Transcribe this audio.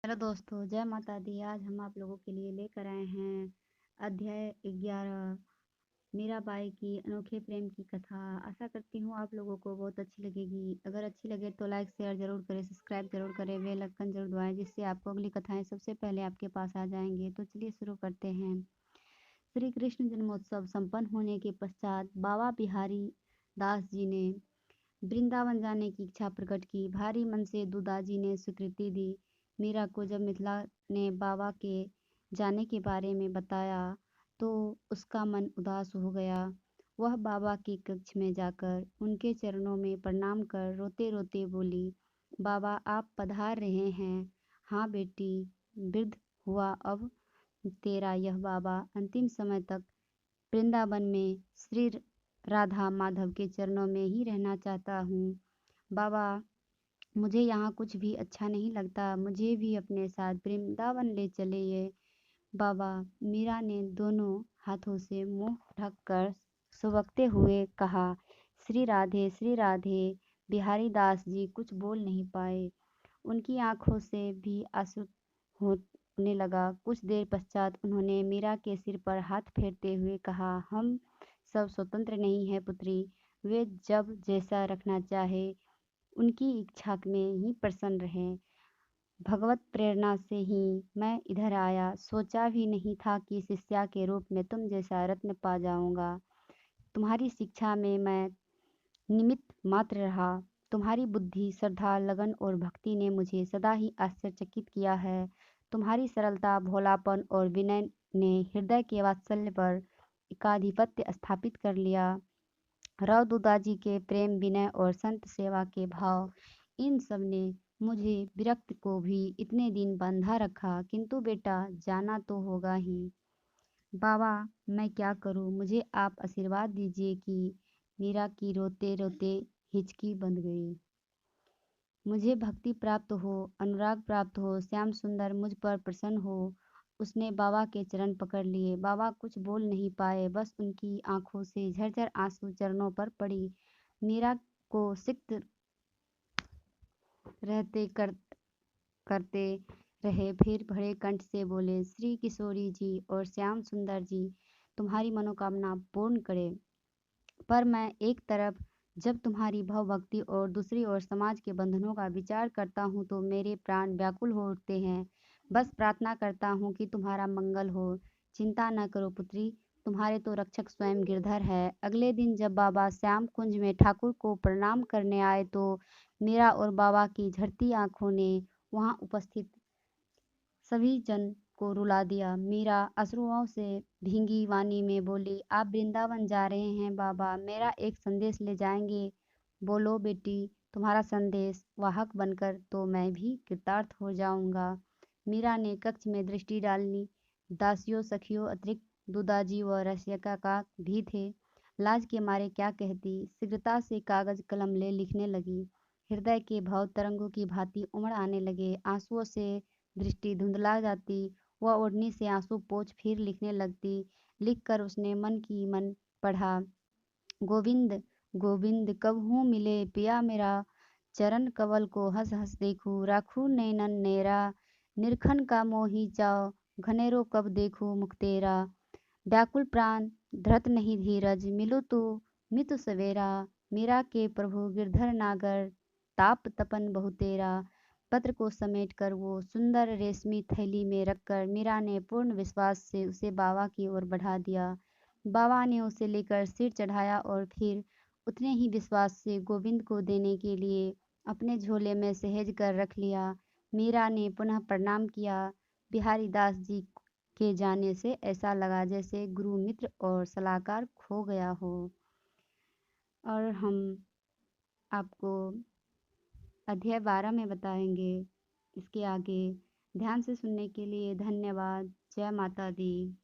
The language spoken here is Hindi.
हेलो दोस्तों, जय माता दी। आज हम आप लोगों के लिए लेकर आए हैं अध्याय 11 मीराबाई की अनोखे प्रेम की कथा। आशा करती हूँ आप लोगों को बहुत अच्छी लगेगी। अगर अच्छी लगे तो लाइक शेयर जरूर करें, सब्सक्राइब जरूर करें, बेल आइकन जरूर दबाएं, जिससे आपको अगली कथाएं सबसे पहले आपके पास आ जाएंगे। तो चलिए शुरू करते हैं। श्री कृष्ण जन्मोत्सव संपन्न होने के पश्चात बाबा बिहारी दास जी ने वृंदावन जाने की इच्छा प्रकट की। भारी मन से दूदाजी ने स्वीकृति दी। मीरा को जब मिथिला ने बाबा के जाने के बारे में बताया तो उसका मन उदास हो गया। वह बाबा के कक्ष में जाकर उनके चरणों में प्रणाम कर रोते रोते बोली, बाबा आप पधार रहे हैं। हाँ बेटी, वृद्ध हुआ अब तेरा यह बाबा। अंतिम समय तक वृंदावन में श्री राधा माधव के चरणों में ही रहना चाहता हूँ। बाबा, मुझे यहाँ कुछ भी अच्छा नहीं लगता, मुझे भी अपने साथ वृंदावन ले चलिए। बाबा, मीरा ने दोनों हाथों से मुंह ढककर सुबकते हुए कहा, श्री राधे श्री राधे। बिहारी दास जी कुछ बोल नहीं पाए। उनकी आंखों से भी आंसू होने लगा। कुछ देर पश्चात उन्होंने मीरा के सिर पर हाथ फेरते हुए कहा, हम सब स्वतंत्र नहीं है पुत्री। वे जब जैसा रखना चाहे उनकी इच्छा में ही प्रसन्न रहें। भगवत प्रेरणा से ही मैं इधर आया। सोचा भी नहीं था कि शिष्या के रूप में तुम जैसा रत्न पा जाऊंगा। तुम्हारी शिक्षा में मैं निमित्त मात्र रहा। तुम्हारी बुद्धि, श्रद्धा, लगन और भक्ति ने मुझे सदा ही आश्चर्यचकित किया है। तुम्हारी सरलता, भोलापन और विनय ने हृदय के वात्सल्य पर एकाधिपत्य स्थापित कर लिया। राव दूदाजी के प्रेम, विनय और संत सेवा के भाव, इन सब ने मुझे विरक्त को भी इतने दिन बंधा रखा। किंतु बेटा, जाना तो होगा ही। बाबा, मैं क्या करूं? मुझे आप आशीर्वाद दीजिए कि मीरा की रोते रोते हिचकी बंध गई। मुझे भक्ति प्राप्त हो, अनुराग प्राप्त हो, श्याम सुंदर मुझ पर प्रसन्न हो। उसने बाबा के चरण पकड़ लिए। बाबा कुछ बोल नहीं पाए, बस उनकी आंखों से झरझर आंसू चरणों पर पड़ी। मीरा को सिक्त रहते करते रहे, फिर भरे कंठ से बोले, श्री किशोरी जी और श्याम सुंदर जी तुम्हारी मनोकामना पूर्ण करे। पर मैं एक तरफ जब तुम्हारी भव भक्ति और दूसरी ओर समाज के बंधनों का विचार करता हूँ तो मेरे प्राण व्याकुल हो उठते हैं। बस प्रार्थना करता हूँ कि तुम्हारा मंगल हो। चिंता न करो पुत्री, तुम्हारे तो रक्षक स्वयं गिरधर है। अगले दिन जब बाबा श्याम कुंज में ठाकुर को प्रणाम करने आए तो मीरा और बाबा की झरती आंखों ने वहां उपस्थित सभी जन को रुला दिया। मीरा अश्रुओं से भींगी वाणी में बोली, आप वृंदावन जा रहे हैं बाबा, मेरा एक संदेश ले जाएंगे? बोलो बेटी, तुम्हारा संदेश वाहक बनकर तो मैं भी कृतार्थ हो जाऊंगा। मीरा ने कक्ष में दृष्टि डाली। दासियों, सखियों अतिरिक्त दूदाजी व रसिका का भी थे। लाज के मारे क्या कहती, शीघ्रता से कागज कलम ले लिखने लगी। हृदय के भाव तरंगों की भांति उमड़ आने लगे। आंसुओं से दृष्टि धुंधला जाती। वह ओढ़नी से आंसू पोंछ फिर लिखने लगती। लिखकर उसने मन की मन पढ़ा, गोविंद गोविंद कबहू मिले पिया मेरा, चरण कवल को हंस हंस देखूं, राखू नैनन नेरा, निरखन का मोही चाव, घनेरो कब देखूं मुख तेरा, व्याकुल प्राण धरत नहीं धीरज, मिलू तू मितु सवेरा, मीरा के प्रभु गिरधर नागर, ताप तपन बहु तेरा। पत्र को समेटकर वो सुंदर रेशमी थैली में रखकर मीरा ने पूर्ण विश्वास से उसे बाबा की ओर बढ़ा दिया। बाबा ने उसे लेकर सिर चढ़ाया और फिर उतने ही विश्वास से गोविंद को देने के लिए अपने झोले में सहेज कर रख लिया। मीरा ने पुनः प्रणाम किया। बिहारी दास जी के जाने से ऐसा लगा जैसे गुरु, मित्र और सलाहकार खो गया हो। और हम आपको अध्याय 12 में बताएंगे इसके आगे। ध्यान से सुनने के लिए धन्यवाद। जय माता दी।